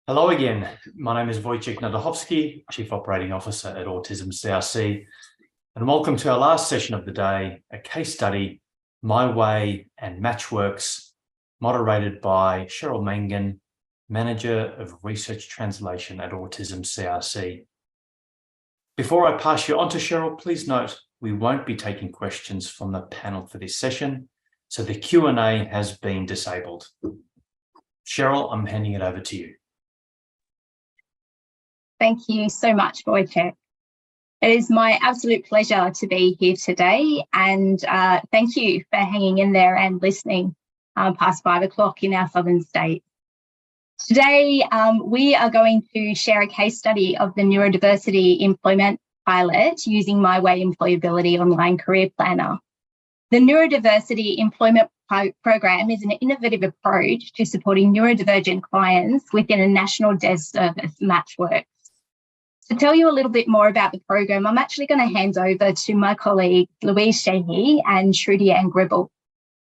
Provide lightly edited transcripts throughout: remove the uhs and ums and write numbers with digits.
Hello again. My name is Wojciech Nadachowski, Chief Operating Officer at Autism CRC, and welcome to our last session of the day, a case study, myWAY and Matchworks, moderated by Cheryl Mangan, Manager of Research Translation at Autism CRC. Before I pass you on to Cheryl, please note we won't be taking questions from the panel for this session, so the Q&A has been disabled. Cheryl, I'm handing it over to you. Thank you so much, Wojciech. It is my absolute pleasure to be here today, and thank you for hanging in there and listening past 5 o'clock in our southern state. Today, we are going to share a case study of the Neurodiversity Employment Pilot using myWAY Employability Online Career Planner. The Neurodiversity Employment Program is an innovative approach to supporting neurodivergent clients within a national desk service, Matchworks. To tell you a little bit more about the program, I'm actually going to hand over to my colleagues Louise, Sheehy and Trudi-Ann Gribble.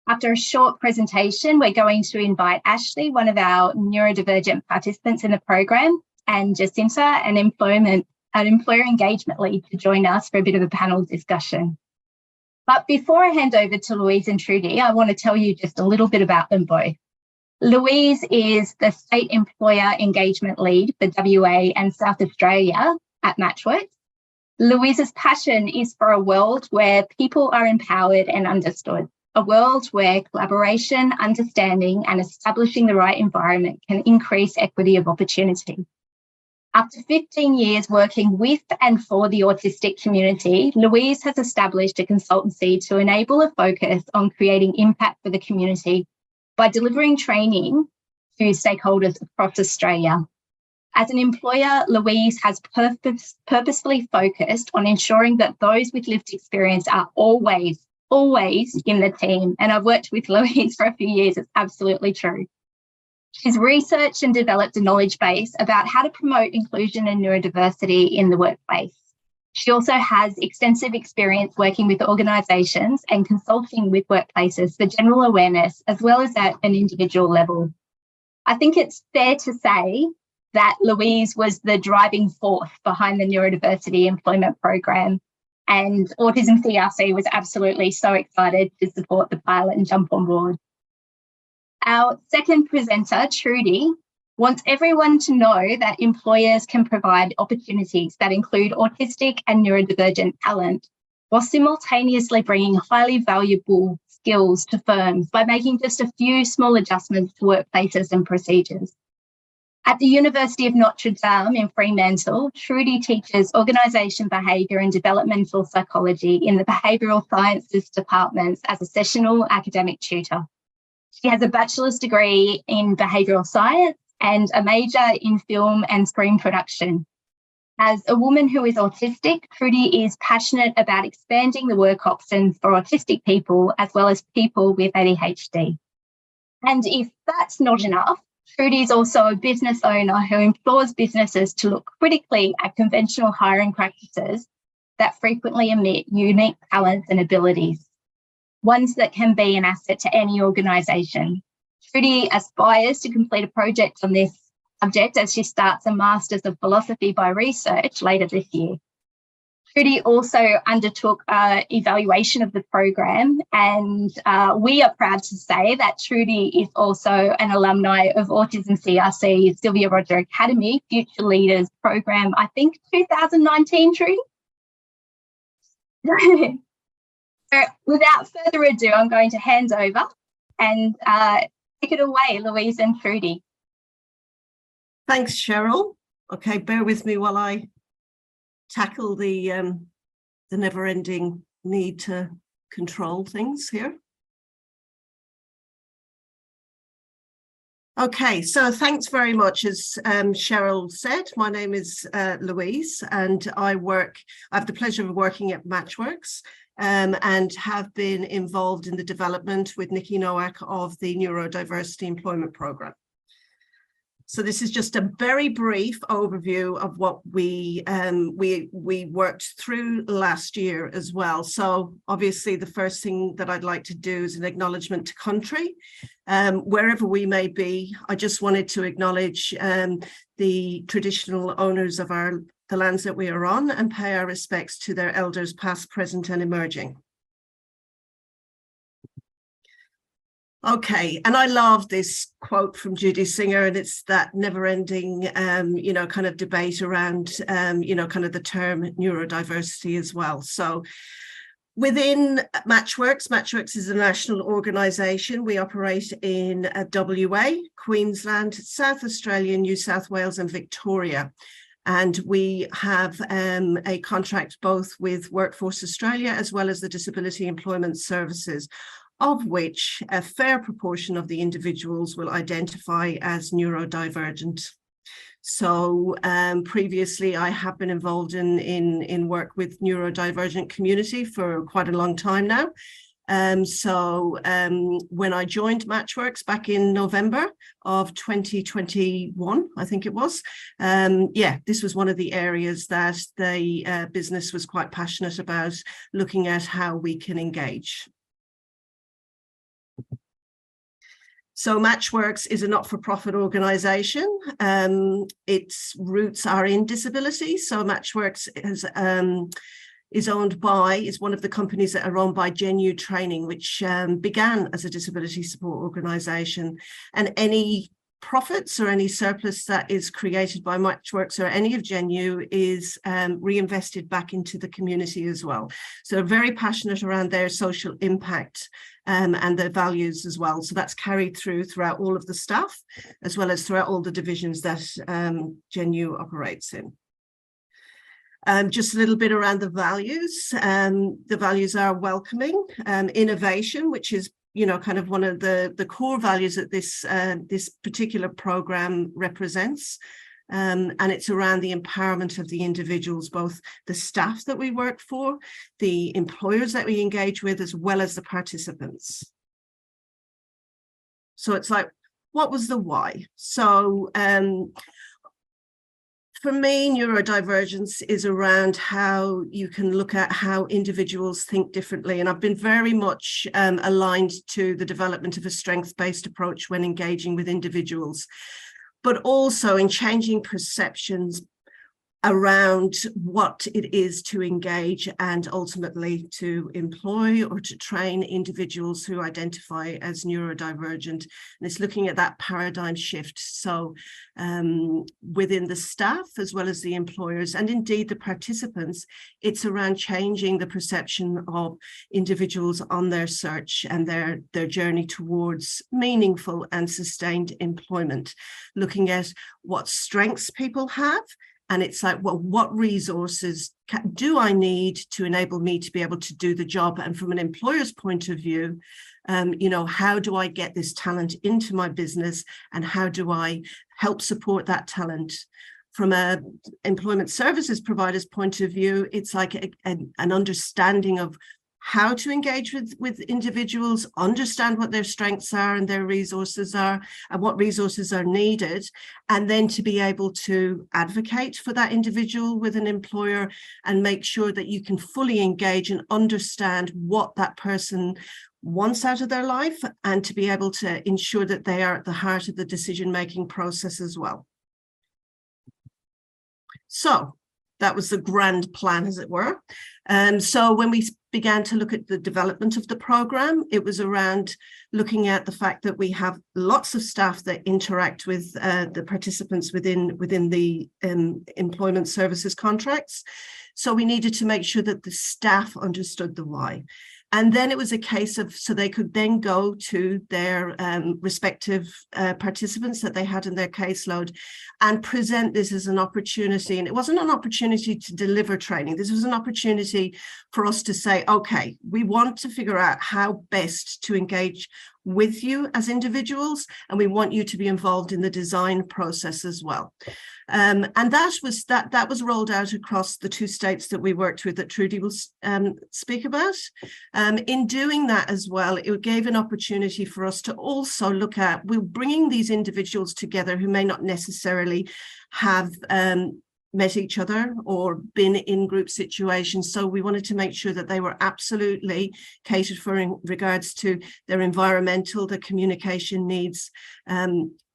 After a short presentation, we're going to invite Ashley, one of our neurodivergent participants in the program, and Jacinta, an employer engagement lead, to join us for a bit of a panel discussion. But before I hand over to Louise and Trudi, I want to tell you just a little bit about them both. Louise is the State Employer Engagement Lead for WA and South Australia at Matchworks. Louise's passion is for a world where people are empowered and understood, a world where collaboration, understanding and establishing the right environment can increase equity of opportunity. After 15 years working with and for the autistic community, Louise has established a consultancy to enable a focus on creating impact for the community by delivering training to stakeholders across Australia. As an employer, Louise has purposefully focused on ensuring that those with lived experience are always in the team. And I've worked with Louise for a few years, it's absolutely true. She's researched and developed a knowledge base about how to promote inclusion and neurodiversity in the workplace. She also has extensive experience working with organisations and consulting with workplaces for general awareness, as well as at an individual level. I think it's fair to say that Louise was the driving force behind the Neurodiversity Employment Program, and Autism CRC was absolutely so excited to support the pilot and jump on board. Our second presenter, Trudi, wants everyone to know that employers can provide opportunities that include autistic and neurodivergent talent, while simultaneously bringing highly valuable skills to firms by making just a few small adjustments to workplaces and procedures. At the University of Notre Dame in Fremantle, Trudi teaches organisation behaviour and developmental psychology in the Behavioural Sciences departments as a sessional academic tutor. She has a bachelor's degree in behavioural science and a major in film and screen production. As a woman who is autistic, Trudi is passionate about expanding the work options for autistic people as well as people with ADHD. And if that's not enough, Trudi is also a business owner who implores businesses to look critically at conventional hiring practices that frequently omit unique talents and abilities, ones that can be an asset to any organisation. Trudi aspires to complete a project on this subject as she starts a Masters of Philosophy by Research later this year. Trudi also undertook an evaluation of the program, and we are proud to say that Trudi is also an alumni of Autism CRC Sylvia Roger Academy Future Leaders Program, I think 2019, Trudi? So without further ado, I'm going to hand over and take it away, Louise and Trudi. Thanks, Cheryl. Okay, bear with me while I tackle the never-ending need to control things here. Okay, so thanks very much. As Cheryl said, my name is Louise, and I have the pleasure of working at Matchworks and have been involved in the development with Nikki Nowak of the Neurodiversity Employment Program. So this is just a very brief overview of what we worked through last year as well. So obviously the first thing that I'd like to do is an acknowledgement to country. Wherever we may be, I just wanted to acknowledge the traditional owners of the lands that we are on and pay our respects to their elders past, present and emerging. Okay, and I love this quote from Judy Singer, and it's that never-ending, kind of debate around, kind of the term neurodiversity as well. So within MatchWorks is a national organisation. We operate in WA, Queensland, South Australia, New South Wales and Victoria. And we have a contract both with Workforce Australia as well as the Disability Employment Services, of which a fair proportion of the individuals will identify as neurodivergent. So previously I have been involved in work with neurodivergent community for quite a long time now. When I joined MatchWorks back in November of 2021, I think it was, this was one of the areas that the business was quite passionate about, looking at how we can engage. So MatchWorks is a not-for-profit organisation. Its roots are in disability. So MatchWorks is one of the companies that are owned by Genu Training, which began as a disability support organisation. And any profits or any surplus that is created by MatchWorks or any of Genu is reinvested back into the community as well. So very passionate around their social impact and their values as well. So that's carried throughout all of the staff, as well as throughout all the divisions that Genu operates in. Just a little bit around the values. The values are welcoming, innovation, which is kind of one of the core values that this particular program represents. And it's around the empowerment of the individuals, both the staff that we work for, the employers that we engage with, as well as the participants. So it's like, what was the why? So for me, neurodivergence is around how you can look at how individuals think differently. And I've been very much aligned to the development of a strengths-based approach when engaging with individuals, but also in changing perceptions around what it is to engage and ultimately to employ or to train individuals who identify as neurodivergent. And it's looking at that paradigm shift. So within the staff, as well as the employers, and indeed the participants, it's around changing the perception of individuals on their search and their journey towards meaningful and sustained employment, looking at what strengths people have. And it's like, well, what resources do I need to enable me to be able to do the job? And from an employer's point of view, how do I get this talent into my business? And how do I help support that talent? From an employment services provider's point of view, it's like an understanding of how to engage with individuals, understand what their strengths are and their resources are, and what resources are needed, and then to be able to advocate for that individual with an employer and make sure that you can fully engage and understand what that person wants out of their life, and to be able to ensure that they are at the heart of the decision-making process as well. So that was the grand plan, as it were. So when we began to look at the development of the program, it was around looking at the fact that we have lots of staff that interact with the participants within the employment services contracts. So we needed to make sure that the staff understood the why. And then it was a case of, so they could then go to their respective participants that they had in their caseload and present this as an opportunity. And it wasn't an opportunity to deliver training. This was an opportunity for us to say, okay, we want to figure out how best to engage with you as individuals, and we want you to be involved in the design process as well. And that was rolled out across the 2 states that we worked with that Trudi will speak about. In doing that as well, it gave an opportunity for us to also look at, we're bringing these individuals together who may not necessarily have met each other or been in group situations. So we wanted to make sure that they were absolutely catered for in regards to their environmental, their communication needs,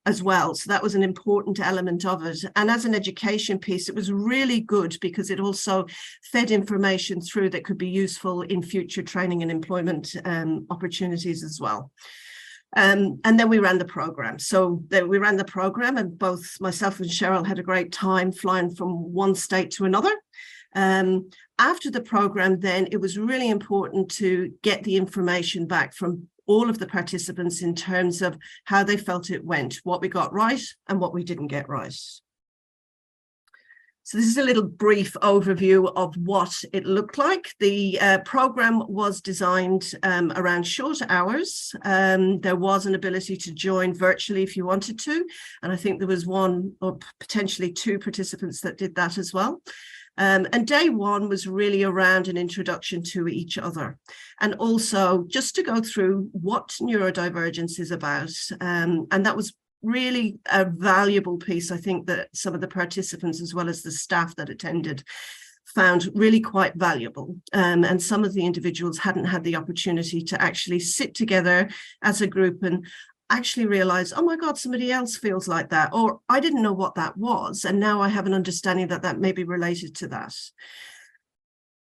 as well. So that was an important element of it. And as an education piece, it was really good because it also fed information through that could be useful in future training and employment opportunities as well. And then we ran the program. So we ran the program, and both myself and Cheryl had a great time flying from one state to another. After the program, then it was really important to get the information back from all of the participants in terms of how they felt it went, what we got right and what we didn't get right. So this is a little brief overview of what it looked like. The program was designed around short hours. There was an ability to join virtually if you wanted to, and I think there was 1 or potentially 2 participants that did that as well. And day 1 was really around an introduction to each other, and also just to go through what neurodivergence is about. And that was really a valuable piece, I think, that some of the participants as well as the staff that attended found really quite valuable. And some of the individuals hadn't had the opportunity to actually sit together as a group and actually realize, oh my God, somebody else feels like that, or I didn't know what that was, and now I have an understanding that that may be related to that.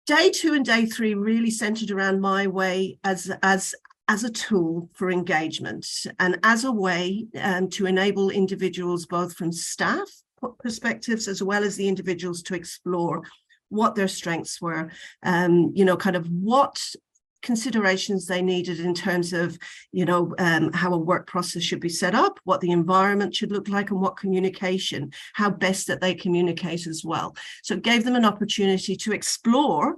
Day 2 and day 3 really centered around myWAY as a tool for engagement and as a way to enable individuals, both from staff perspectives as well as the individuals, to explore what their strengths were, you know, kind of what considerations they needed in terms of, you know, how a work process should be set up, what the environment should look like, and what communication, how best that they communicate as well. So it gave them an opportunity to explore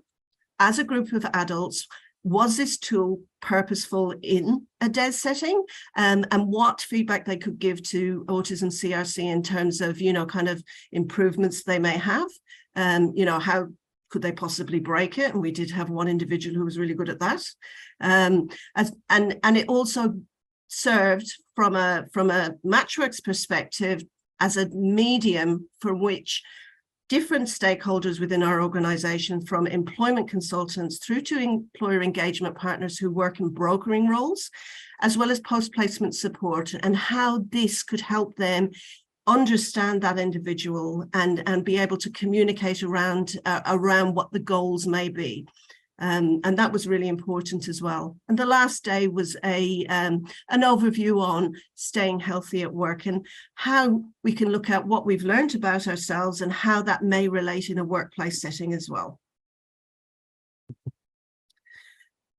as a group of adults, was this tool purposeful in a DES setting, and what feedback they could give to Autism CRC in terms of, you know, kind of improvements they may have, you know, how could they possibly break it? And we did have one individual who was really good at that. And it also served from a Matchworks perspective as a medium for which different stakeholders within our organization, from employment consultants through to employer engagement partners who work in brokering roles, as well as post-placement support, and how this could help them understand that individual and be able to communicate around what the goals may be. And that was really important as well. And the last day was an overview on staying healthy at work and how we can look at what we've learned about ourselves and how that may relate in a workplace setting as well.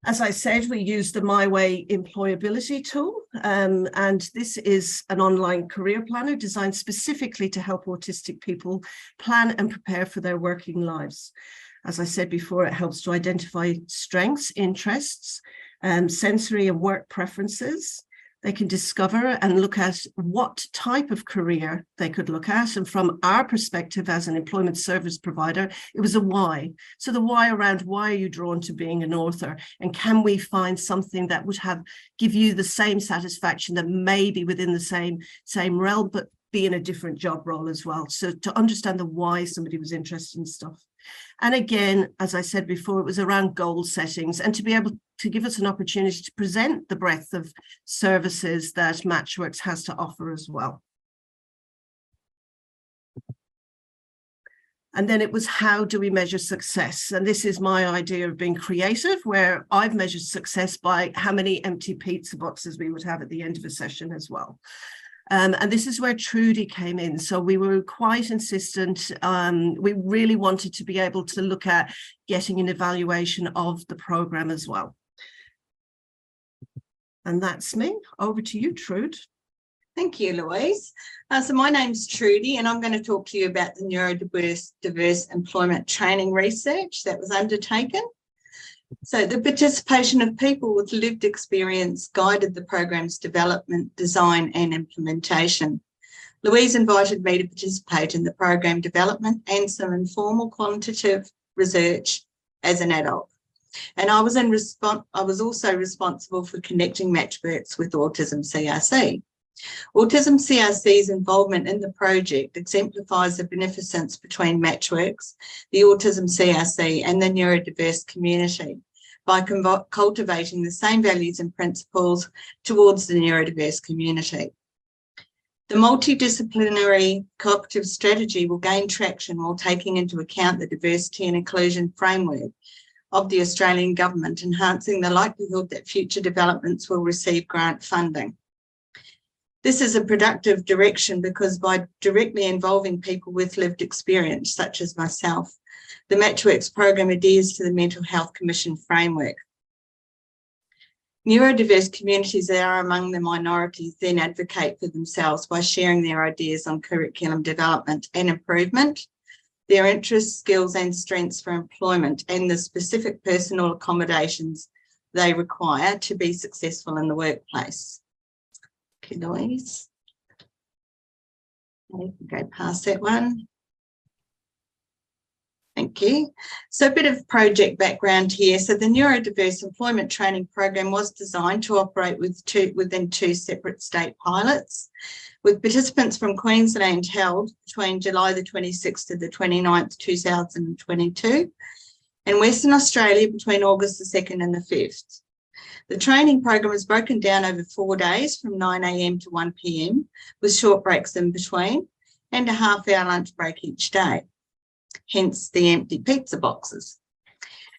As I said, we use the myWAY employability tool, and this is an online career planner designed specifically to help autistic people plan and prepare for their working lives. As I said before, it helps to identify strengths, interests, sensory and work preferences. They can discover and look at what type of career they could look at. And from our perspective as an employment service provider, it was a why. So the why around, why are you drawn to being an author? And can we find something that would give you the same satisfaction that may be within the same realm, but be in a different job role as well? So to understand the why somebody was interested in stuff. And again, as I said before, it was around goal settings and to be able to give us an opportunity to present the breadth of services that Matchworks has to offer as well. And then it was, how do we measure success? And this is my idea of being creative, where I've measured success by how many empty pizza boxes we would have at the end of a session as well. And this is where Trudi came in. So we were quite insistent. We really wanted to be able to look at getting an evaluation of the program as well. And that's me. Over to you, Trud. Thank you, Louise. So my name's Trudi, and I'm going to talk to you about the Neurodiverse Employment Training research that was undertaken. So the participation of people with lived experience guided the program's development, design and implementation. Louise invited me to participate in the program development and some informal quantitative research as an adult. And I was also responsible for connecting Matchworks with Autism CRC. Autism CRC's involvement in the project exemplifies the beneficence between Matchworks, the Autism CRC and the neurodiverse community by cultivating the same values and principles towards the neurodiverse community. The multidisciplinary cooperative strategy will gain traction while taking into account the diversity and inclusion framework of the Australian Government, enhancing the likelihood that future developments will receive grant funding. This is a productive direction because by directly involving people with lived experience, such as myself, the Matchworks program adheres to the Mental Health Commission framework. Neurodiverse communities that are among the minorities then advocate for themselves by sharing their ideas on curriculum development and improvement, their interests, skills and strengths for employment and the specific personal accommodations they require to be successful in the workplace. Okay, Louise. I can go past that one. Thank you. So a bit of project background here. So the Neurodiverse Employment Training Program was designed to operate within two separate state pilots, with participants from Queensland held between July the 26th to the 29th, 2022, and Western Australia between August the 2nd and the 5th. The training program is broken down over 4 days from 9 a.m. to 1 p.m, with short breaks in between and a half-hour lunch break each day. Hence the empty pizza boxes.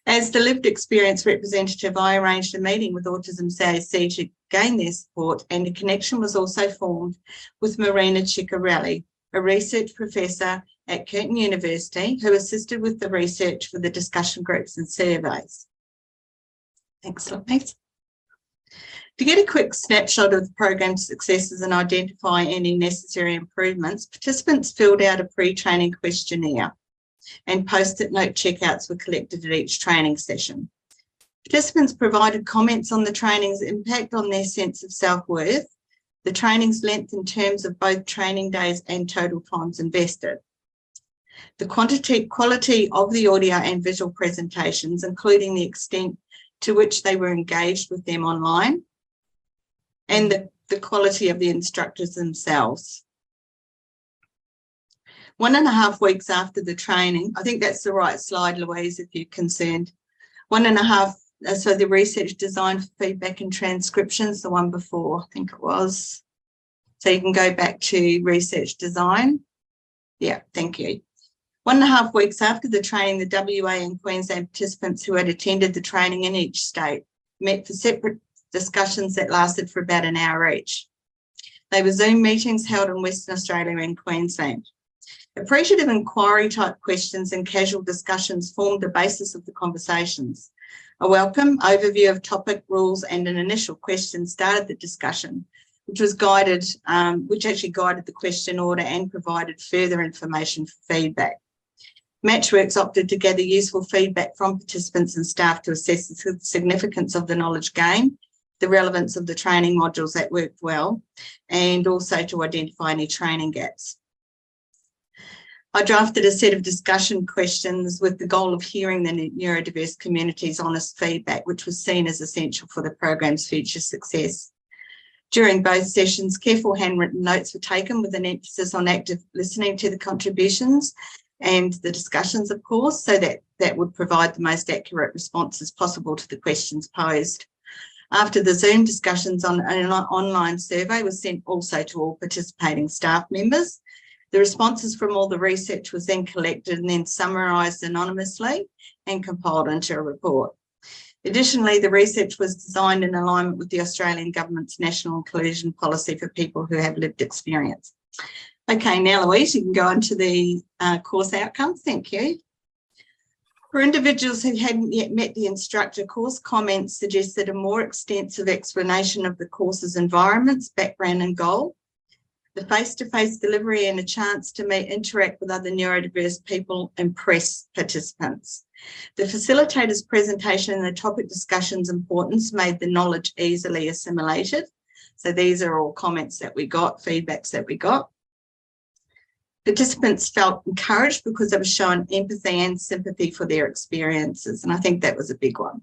As the lived experience representative, I arranged a meeting with Autism CRC to gain their support, and a connection was also formed with Marina Ciccarelli, a research professor at Curtin University, who assisted with the research for the discussion groups and surveys. Thanks, Louise. To get a quick snapshot of the program's successes and identify any necessary improvements, participants filled out a pre-training questionnaire, and post-it note checkouts were collected at each training session. Participants provided comments on the training's impact on their sense of self-worth, the training's length in terms of both training days and total times invested, the quality of the audio and visual presentations, including the extent to which they were engaged with them online, and the quality of the instructors themselves. 1.5 weeks after the training, I think that's the right slide, Louise, if you're concerned. 1.5, so the research design for feedback and transcriptions, the one before, I think it was. So you can go back to research design. Yeah, thank you. 1.5 weeks after the training, the WA and Queensland participants who had attended the training in each state met for separate discussions that lasted for about an hour each. They were Zoom meetings held in Western Australia and Queensland. Appreciative inquiry type questions and casual discussions formed the basis of the conversations. A welcome overview of topic, rules and an initial question started the discussion, which actually guided the question order and provided further information for feedback. Matchworks opted to gather useful feedback from participants and staff to assess the significance of the knowledge gain, the relevance of the training modules that worked well, and also to identify any training gaps. I drafted a set of discussion questions with the goal of hearing the neurodiverse community's honest feedback, which was seen as essential for the program's future success. During both sessions, careful handwritten notes were taken with an emphasis on active listening to the contributions and the discussions, of course, so that would provide the most accurate responses possible to the questions posed. After the Zoom discussions, an online survey was sent also to all participating staff members. The responses from all the research was then collected and then summarised anonymously and compiled into a report. Additionally, the research was designed in alignment with the Australian Government's National Inclusion Policy for people who have lived experience. Okay, now Louise, you can go on to the course outcomes. Thank you. For individuals who hadn't yet met the instructor, course comments suggested a more extensive explanation of the course's environments, background and goal. The face-to-face delivery and a chance to interact with other neurodiverse people impress participants. The facilitator's presentation and the topic discussion's importance made the knowledge easily assimilated. So these are all comments that we got, feedbacks that we got. Participants felt encouraged because they were shown empathy and sympathy for their experiences, and I think that was a big one.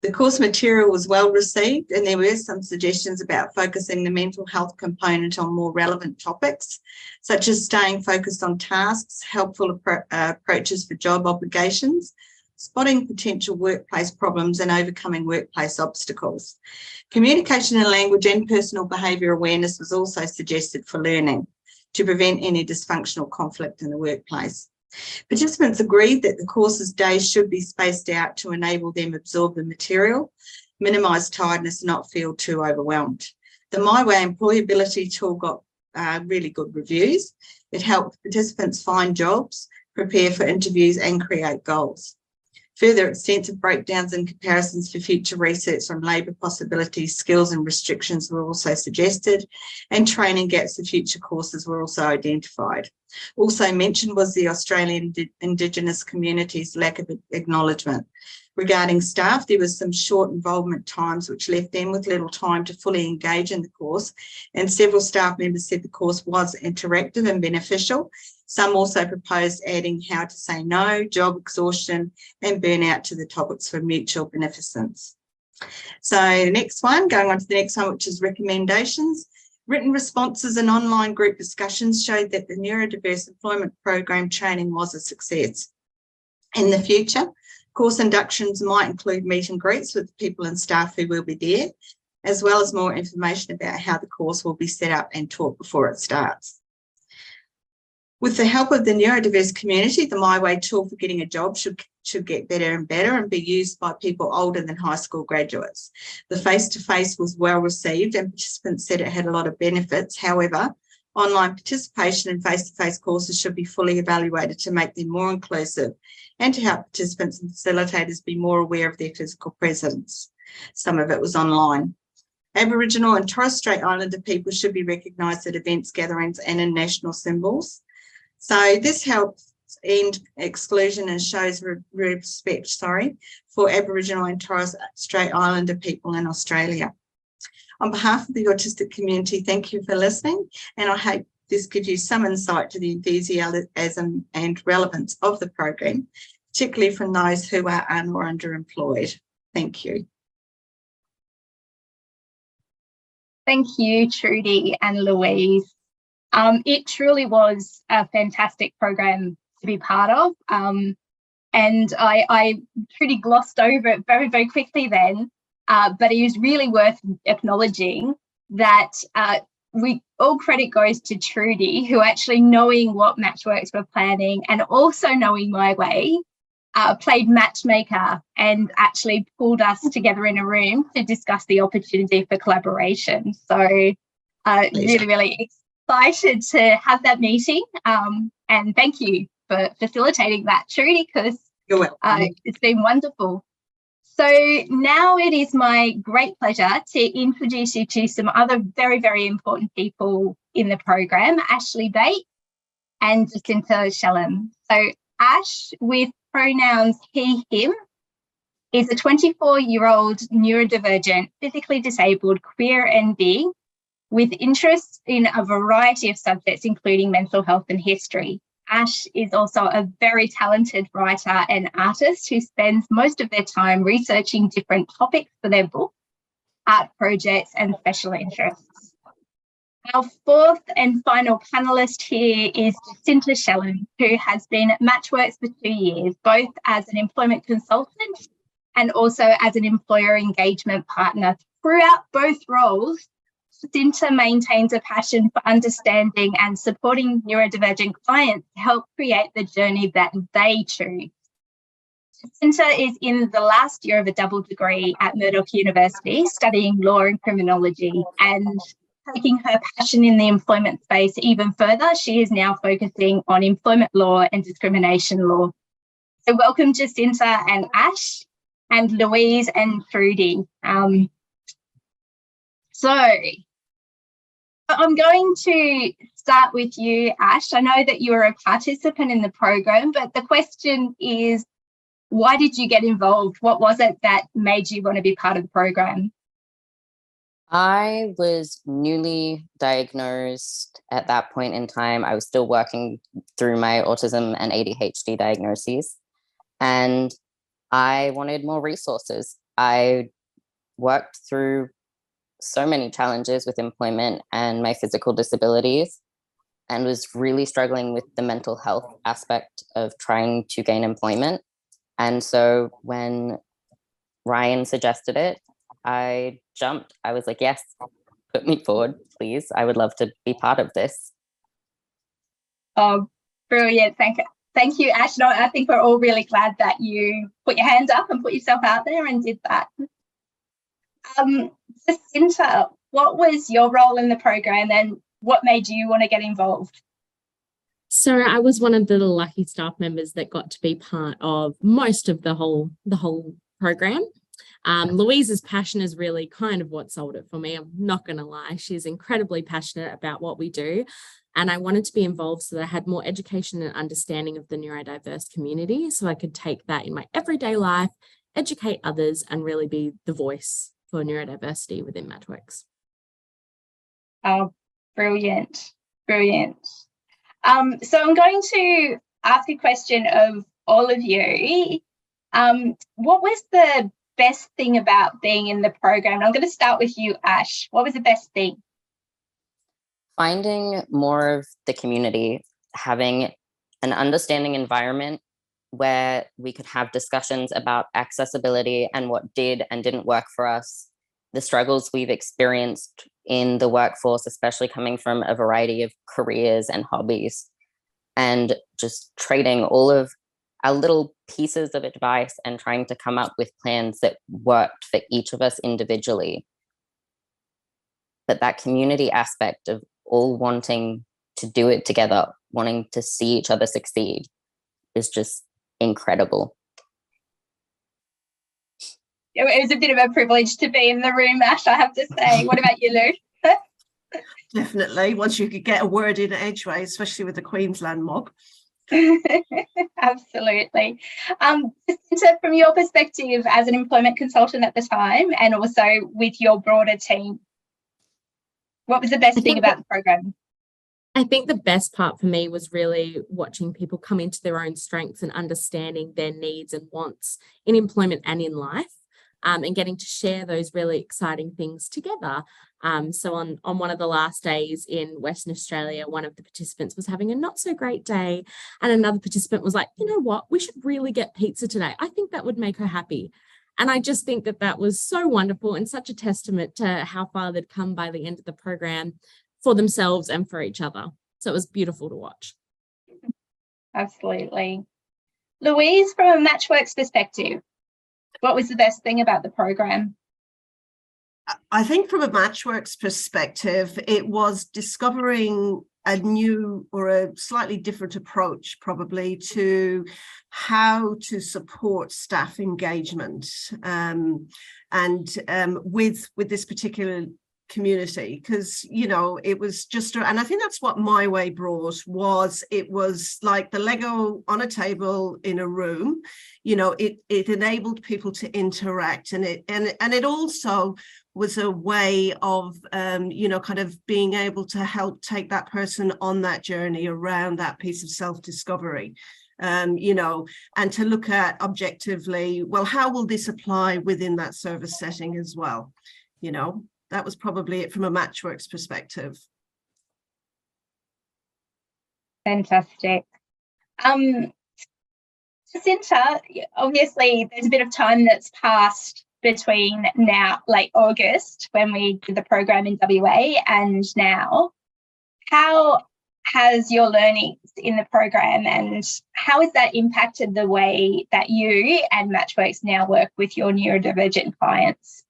The course material was well received, and there were some suggestions about focusing the mental health component on more relevant topics, such as staying focused on tasks, helpful approaches for job obligations, spotting potential workplace problems, and overcoming workplace obstacles. Communication and language and personal behaviour awareness was also suggested for learning to prevent any dysfunctional conflict in the workplace. Participants agreed that the course's days should be spaced out to enable them to absorb the material, minimise tiredness, and not feel too overwhelmed. The myWAY employability tool got really good reviews. It helped participants find jobs, prepare for interviews, and create goals. Further extensive breakdowns and comparisons for future research on labour possibilities, skills and restrictions were also suggested, and training gaps for future courses were also identified. Also mentioned was the Australian Indigenous community's lack of acknowledgement. Regarding staff, there was some short involvement times which left them with little time to fully engage in the course, and several staff members said the course was interactive and beneficial. Some also proposed adding how to say no, job exhaustion, and burnout to the topics for mutual beneficence. So the next one, going on to the next one, which is recommendations. Written responses and online group discussions showed that the Neurodiverse Employment Program training was a success. In the future, course inductions might include meet and greets with people and staff who will be there, as well as more information about how the course will be set up and taught before it starts. With the help of the neurodiverse community, the myWAY tool for getting a job should get better and better and be used by people older than high school graduates. The face-to-face was well received and participants said it had a lot of benefits. However, online participation in face-to-face courses should be fully evaluated to make them more inclusive and to help participants and facilitators be more aware of their physical presence. Some of it was online. Aboriginal and Torres Strait Islander people should be recognised at events, gatherings and in national symbols. So this helps end exclusion and shows respect, for Aboriginal and Torres Strait Islander people in Australia. On behalf of the autistic community, thank you for listening, and I hope this gives you some insight to the enthusiasm and relevance of the program, particularly from those who are un- or underemployed. Thank you. Thank you, Trudi and Louise. It truly was a fantastic program to be part of. And I pretty glossed over it very, very quickly then, but it was really worth acknowledging that all credit goes to Trudi, who actually knowing what Matchworks were planning and also knowing myWAY, played matchmaker and actually pulled us together in a room to discuss the opportunity for collaboration. So really, really excited to have that meeting, and thank you for facilitating that, Trudi, because it's been wonderful. So now it is my great pleasure to introduce you to some other very, very important people in the program, Ashley Bates and Jacinta Shellam. So Ash, with pronouns he, him, is a 24-year-old neurodivergent, physically disabled, queer NB with interests in a variety of subjects, including mental health and history. Ash is also a very talented writer and artist who spends most of their time researching different topics for their book, art projects and special interests. Our fourth and final panellist here is Jacinta Shellam, who has been at Matchworks for 2 years, both as an employment consultant and also as an employer engagement partner. Throughout both roles, Jacinta maintains a passion for understanding and supporting neurodivergent clients to help create the journey that they choose. Jacinta is in the last year of a double degree at Murdoch University, studying law and criminology, and taking her passion in the employment space even further, she is now focusing on employment law and discrimination law. So welcome Jacinta and Ash and Louise and Trudi. So I'm going to start with you, Ash. I know that you were a participant in the program, but the question is, why did you get involved? What was it that made you want to be part of the program? I was newly diagnosed at that point in time. I was still working through my autism and ADHD diagnoses, and I wanted more resources. I worked through so many challenges with employment and my physical disabilities, and was really struggling with the mental health aspect of trying to gain employment. And so when Ryan suggested it, I jumped. I was like, yes, put me forward, please. I would love to be part of this. Oh, brilliant. Thank you, Ash. No, I think we're all really glad that you put your hands up and put yourself out there and did that. Jacinta, what was your role in the program and what made you want to get involved? So I was one of the lucky staff members that got to be part of most of the whole program. Louise's passion is really kind of what sold it for me. I'm not going to lie. She's incredibly passionate about what we do. And I wanted to be involved so that I had more education and understanding of the neurodiverse community, so I could take that in my everyday life, educate others, and really be the voice for neurodiversity within Matchworks. Oh, brilliant, brilliant. So I'm going to ask a question of all of you. What was the best thing about being in the program? I'm going to start with you, Ash. What was the best thing? Finding more of the community, having an understanding environment where we could have discussions about accessibility and what did and didn't work for us, the struggles we've experienced in the workforce, especially coming from a variety of careers and hobbies, and just trading all of our little pieces of advice and trying to come up with plans that worked for each of us individually. But that community aspect of all wanting to do it together, wanting to see each other succeed, is just incredible. It was a bit of a privilege to be in the room, Ash, I have to say. What about you, Lou? Definitely, once you could get a word in edgeway, especially with the Queensland mob. Absolutely. Jacinta, from your perspective as an employment consultant at the time and also with your broader team, what was the best thing about the program? I think the best part for me was really watching people come into their own strengths and understanding their needs and wants in employment and in life, and getting to share those really exciting things together. So on one of the last days in Western Australia, one of the participants was having a not so great day, and another participant was like, you know what, we should really get pizza today. I think that would make her happy. And I just think that that was so wonderful and such a testament to how far they'd come by the end of the program for themselves and for each other. So it was beautiful to watch. Absolutely. Louise, from a Matchworks perspective, what was the best thing about the program? I think from a Matchworks perspective, it was discovering a new or a slightly different approach probably to how to support staff engagement with this particular community, because it was just, and I think that's what myWAY brought, was it was like the Lego on a table in a room. It enabled people to interact, and it also was a way of kind of being able to help take that person on that journey around that piece of self-discovery, and to look at objectively, well, how will this apply within that service setting as well? That was probably it from a Matchworks perspective. Fantastic. Jacinta, obviously there's a bit of time that's passed between now, late August, when we did the program in WA, and now. How has your learnings in the program, and how has that impacted the way that you and Matchworks now work with your neurodivergent clients?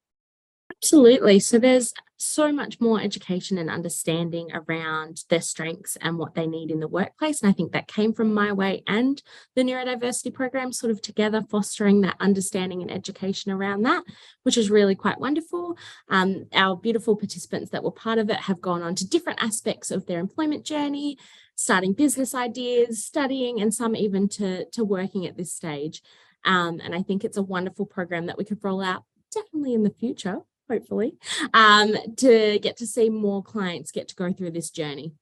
Absolutely. So there's so much more education and understanding around their strengths and what they need in the workplace. And I think that came from myWAY and the neurodiversity program sort of together, fostering that understanding and education around that, which is really quite wonderful. Our beautiful participants that were part of it have gone on to different aspects of their employment journey, starting business ideas, studying, and some even to working at this stage. And I think it's a wonderful program that we could roll out definitely in the future, hopefully, to get to see more clients get to go through this journey.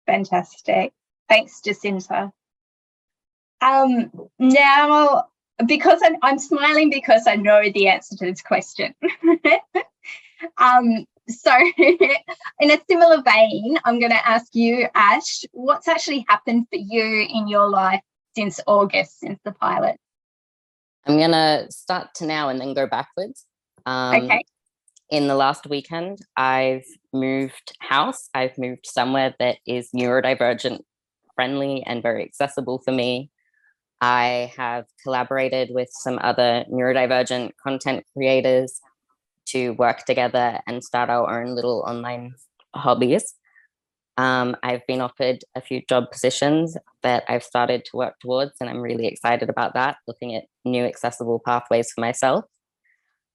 Fantastic. Thanks, Jacinta. Now, because I'm smiling because I know the answer to this question. So in a similar vein, I'm going to ask you, Ash, what's actually happened for you in your life since August, since the pilot? I'm going to start to now and then go backwards. Okay. In the last weekend, I've moved house. I've moved somewhere that is neurodivergent friendly and very accessible for me. I have collaborated with some other neurodivergent content creators to work together and start our own little online hobbies. I've been offered a few job positions that I've started to work towards, and I'm really excited about that, looking at new accessible pathways for myself.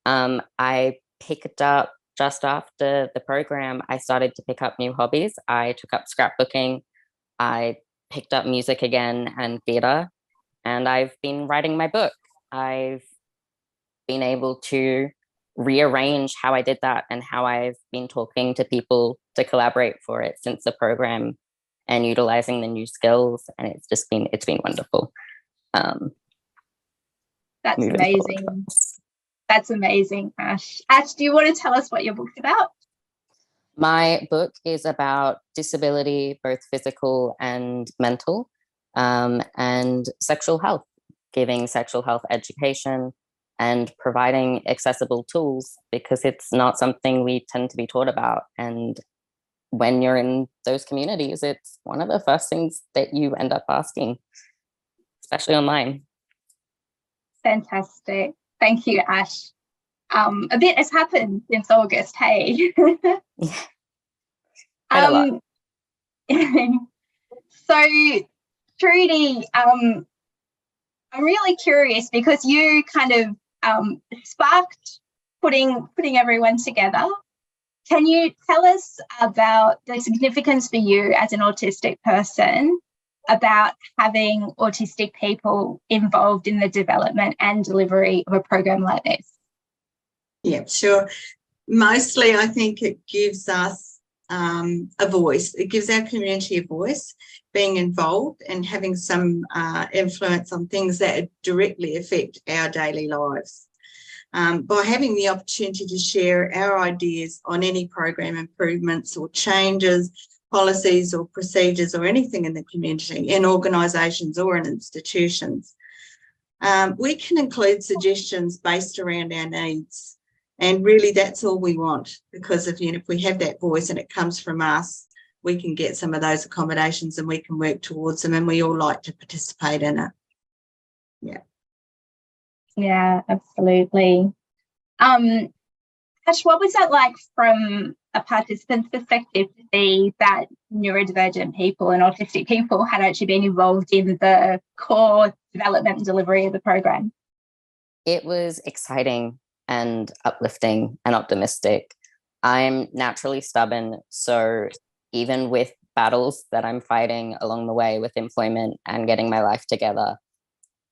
I picked up, just after the program, I started to pick up new hobbies. I took up scrapbooking, I picked up music again and theatre, and I've been writing my book. I've been able to rearrange how I did that and how I've been talking to people to collaborate for it since the program and utilizing the new skills. And it's been wonderful. That's amazing. Forward. That's amazing, Ash. Ash, do you want to tell us what your book's about? My book is about disability, both physical and mental, and sexual health, giving sexual health education and providing accessible tools, because it's not something we tend to be taught about. And when you're in those communities, it's one of the first things that you end up asking, especially online. Fantastic. Thank you, Ash. A bit has happened since August, hey? A lot. So, Trudi, I'm really curious because you kind of sparked putting everyone together. Can you tell us about the significance for you as an autistic person about having autistic people involved in the development and delivery of a program like this? Yeah, sure. Mostly, I think it gives us a voice. It gives our community a voice, being involved and having some influence on things that directly affect our daily lives. By having the opportunity to share our ideas on any program improvements or changes, policies or procedures or anything in the community, in organisations or in institutions, we can include suggestions based around our needs. And really that's all we want, because if we have that voice and it comes from us, we can get some of those accommodations and we can work towards them, and we all like to participate in it. Yeah, absolutely. Ash, what was that like from a participant's perspective to see that neurodivergent people and autistic people had actually been involved in the core development and delivery of the program? It was exciting and uplifting and optimistic. I'm naturally stubborn, so even with battles that I'm fighting along the way with employment and getting my life together,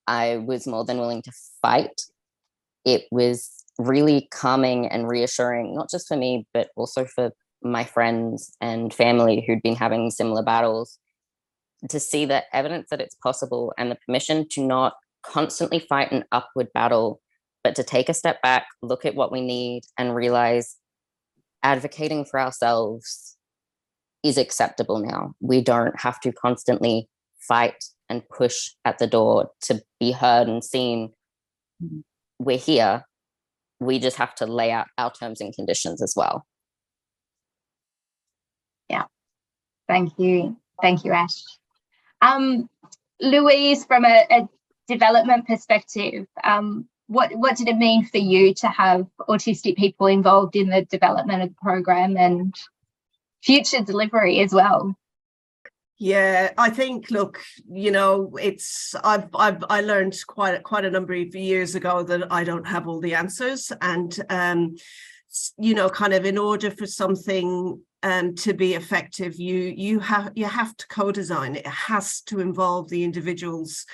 I was more than willing to fight. It was really calming and reassuring, not just for me, but also for my friends and family who'd been having similar battles, to see the evidence that it's possible and the permission to not constantly fight an upward battle, but to take a step back, look at what we need and realize advocating for ourselves is acceptable now. We don't have to constantly fight and push at the door to be heard and seen. We're here. We just have to lay out our terms and conditions as well. Yeah. Thank you. Thank you, Ash. Louise, from a development perspective, what did it mean for you to have autistic people involved in the development of the program and future delivery as well? Yeah, I think, look, you know, I learned quite a number of years ago that I don't have all the answers, and you know, kind of in order for something to be effective, you have to co-design. It has to involve the individuals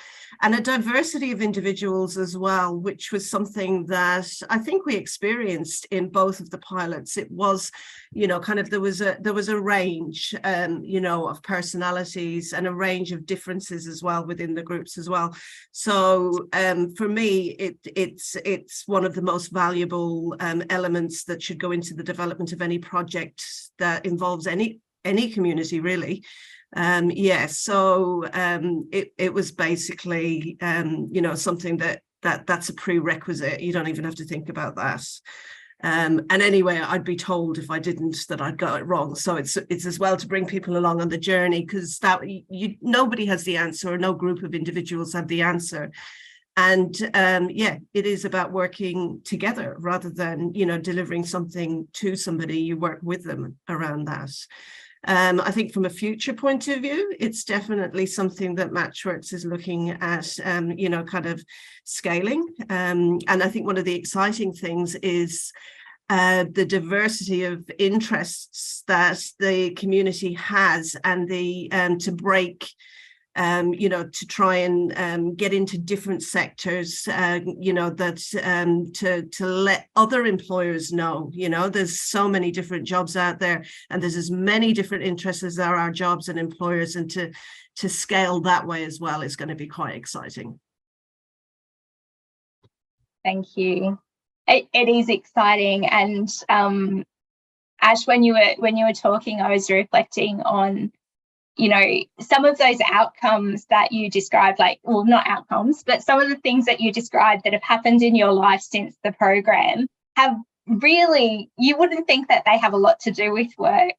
and a diversity of individuals as well, which was something that I think we experienced in both of the pilots. It was, you know, kind of there was a range, you know, of personalities and a range of differences as well within the groups as well. So for me, it's one of the most valuable elements that should go into the development of any project that involves any community, really. So it was basically you know, something that's a prerequisite. You don't even have to think about that. And anyway, I'd be told if I didn't that I'd got it wrong. So it's as well to bring people along on the journey, because nobody has the answer, or no group of individuals have the answer. And yeah, it is about working together rather than, you know, delivering something to somebody. You work with them around that. I think from a future point of view, it's definitely something that Matchworks is looking at, you know, kind of scaling. And I think one of the exciting things is the diversity of interests that the community has, and the to break, you know, to try and get into different sectors, you know, that to let other employers know, you know, there's so many different jobs out there, and there's as many different interests as there are jobs and employers, and to scale that way as well is going to be quite exciting. Thank you. It is exciting, and Ash, when you were talking, I was reflecting on, you know, some of those outcomes that you described, like, well, not outcomes, but some of the things that you described that have happened in your life since the program have really, you wouldn't think that they have a lot to do with work.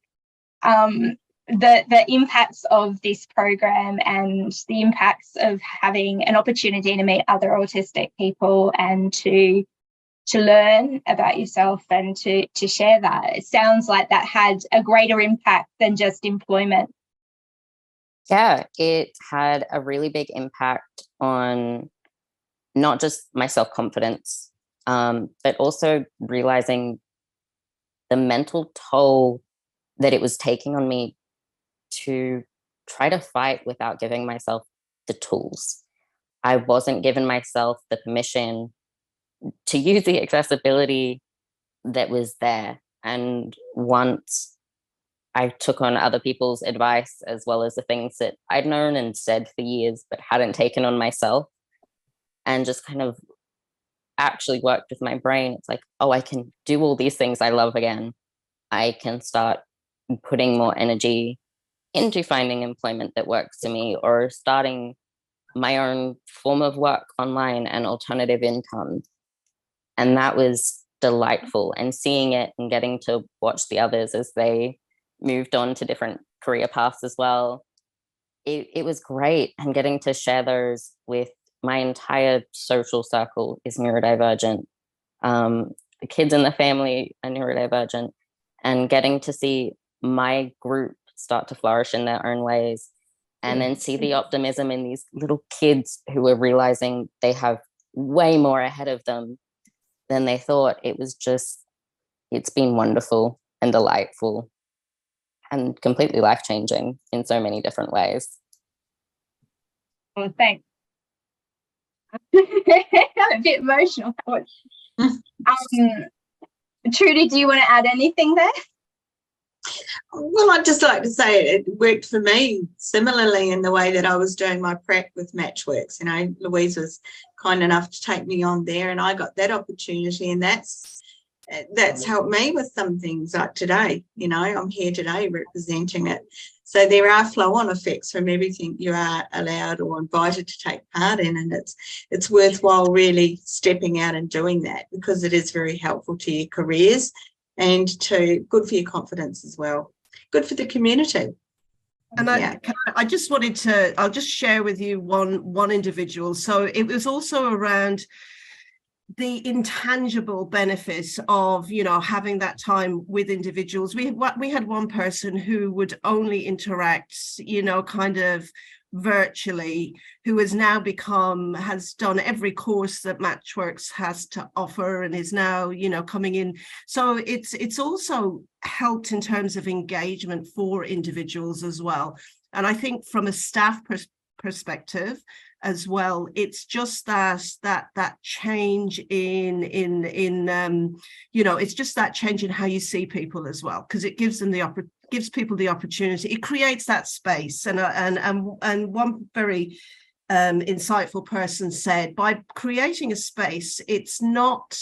The impacts of this program and the impacts of having an opportunity to meet other autistic people and to learn about yourself and to share that. It sounds like that had a greater impact than just employment. Yeah, it had a really big impact on not just my self-confidence, but also realizing the mental toll that it was taking on me to try to fight without giving myself the tools. I wasn't giving myself the permission to use the accessibility that was there. And once I took on other people's advice, as well as the things that I'd known and said for years, but hadn't taken on myself, and just kind of actually worked with my brain. It's like, oh, I can do all these things I love again. I can start putting more energy into finding employment that works for me, or starting my own form of work online and alternative income. And that was delightful. And seeing it and getting to watch the others as they moved on to different career paths as well. It was great, and getting to share those with my entire social circle is neurodivergent. The kids in the family are neurodivergent, and getting to see my group start to flourish in their own ways, and then see the optimism in these little kids who are realizing they have way more ahead of them than they thought. It's been wonderful and delightful and completely life-changing in so many different ways. Well, thanks. I'm a bit emotional. Trudy, do you want to add anything there? Well, I'd just like to say it worked for me similarly in the way that I was doing my prep with Matchworks. You know, Louise was kind enough to take me on there, and I got that opportunity, and that's helped me with some things like today. You know, I'm here today representing it. So there are flow-on effects from everything you are allowed or invited to take part in, and it's worthwhile really stepping out and doing that, because it is very helpful to your careers and good for your confidence as well. Good for the community. And I just wanted to, I'll just share with you one individual. So it was also around, the intangible benefits of, you know, having that time with individuals. We had one person who would only interact, you know, kind of virtually, who has now has done every course that Matchworks has to offer and is now, you know, coming in. So it's also helped in terms of engagement for individuals as well. And I think from a staff perspective as well, it's just that change in you know, it's just that change in how you see people as well, because it gives them gives people the opportunity. It creates that space. And one very insightful person said, by creating a space, it's not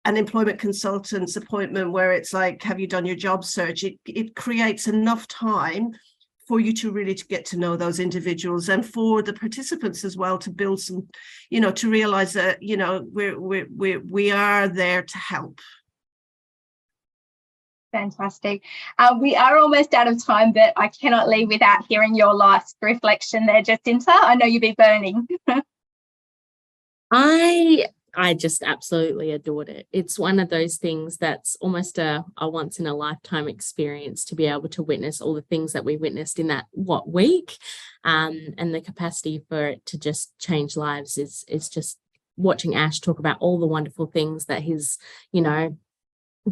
an employment consultant's appointment where it's like, have you done your job search? It creates enough time for you to really get to know those individuals, and for the participants as well to build some, you know, to realize that, you know, we are there to help. Fantastic. We are almost out of time, but I cannot leave without hearing your last reflection there, Jacinta. I know you'll be burning. I just absolutely adored it. It's one of those things that's almost a once in a lifetime experience to be able to witness all the things that we witnessed in that week, and the capacity for it to just change lives is just watching Ash talk about all the wonderful things that he's, you know,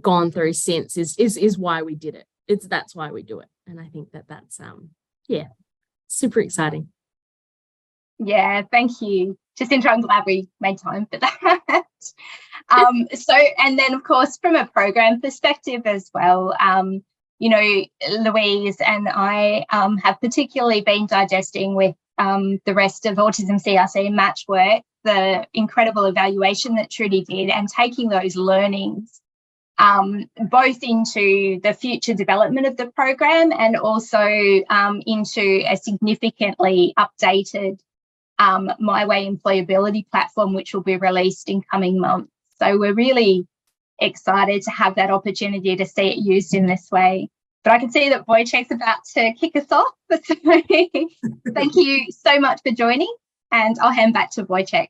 gone through since is why we did it. That's why we do it. And I think that's yeah, super exciting. Yeah, thank you, Jacinta. I'm glad we made time for that. So, and then of course, from a program perspective as well, you know, Louise and I have particularly been digesting with the rest of Autism CRC and Matchwork the incredible evaluation that Trudi did, and taking those learnings both into the future development of the program and also into a significantly updated myWAY employability platform, which will be released in coming months. So we're really excited to have that opportunity to see it used in this way. But I can see that Wojciech's about to kick us off. So thank you so much for joining, and I'll hand back to Wojciech.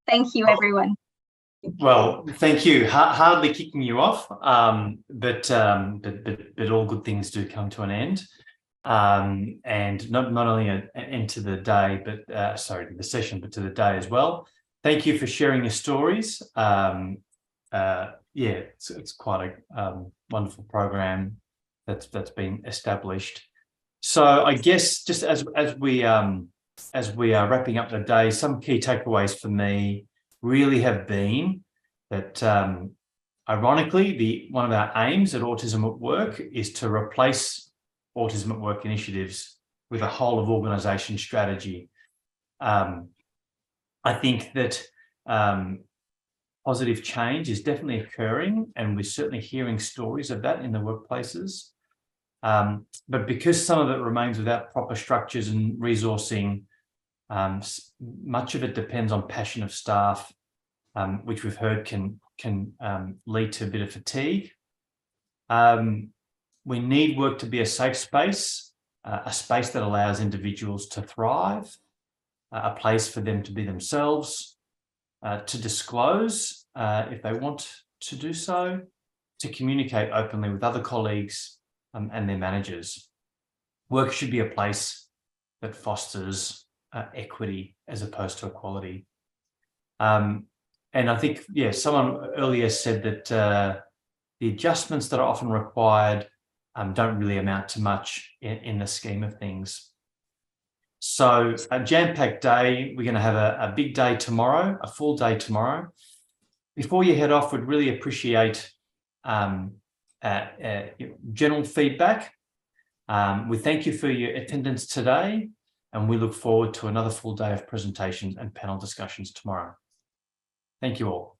Thank you, everyone. Well, thank you. Hardly kicking you off, but all good things do come to an end. And not only an end to the day, but sorry, to the session, but to the day as well. Thank you for sharing your stories. Yeah, it's quite a wonderful program that's been established. So I guess just as we are wrapping up the day, some key takeaways for me really have been that ironically, one of our aims at Autism at Work is to replace Autism at Work initiatives with a whole of organisation strategy. I think that positive change is definitely occurring, and we're certainly hearing stories of that in the workplaces. But because some of it remains without proper structures and resourcing, much of it depends on passion of staff, which we've heard can lead to a bit of fatigue. We need work to be a safe space, a space that allows individuals to thrive, a place for them to be themselves, to disclose if they want to do so, to communicate openly with other colleagues and their managers. Work should be a place that fosters equity as opposed to equality. And I think, yeah, someone earlier said that the adjustments that are often required don't really amount to much in the scheme of things. So a jam-packed day. We're going to have a big day tomorrow, a full day tomorrow. Before you head off, we'd really appreciate general feedback. We thank you for your attendance today, and we look forward to another full day of presentations and panel discussions tomorrow. Thank you all.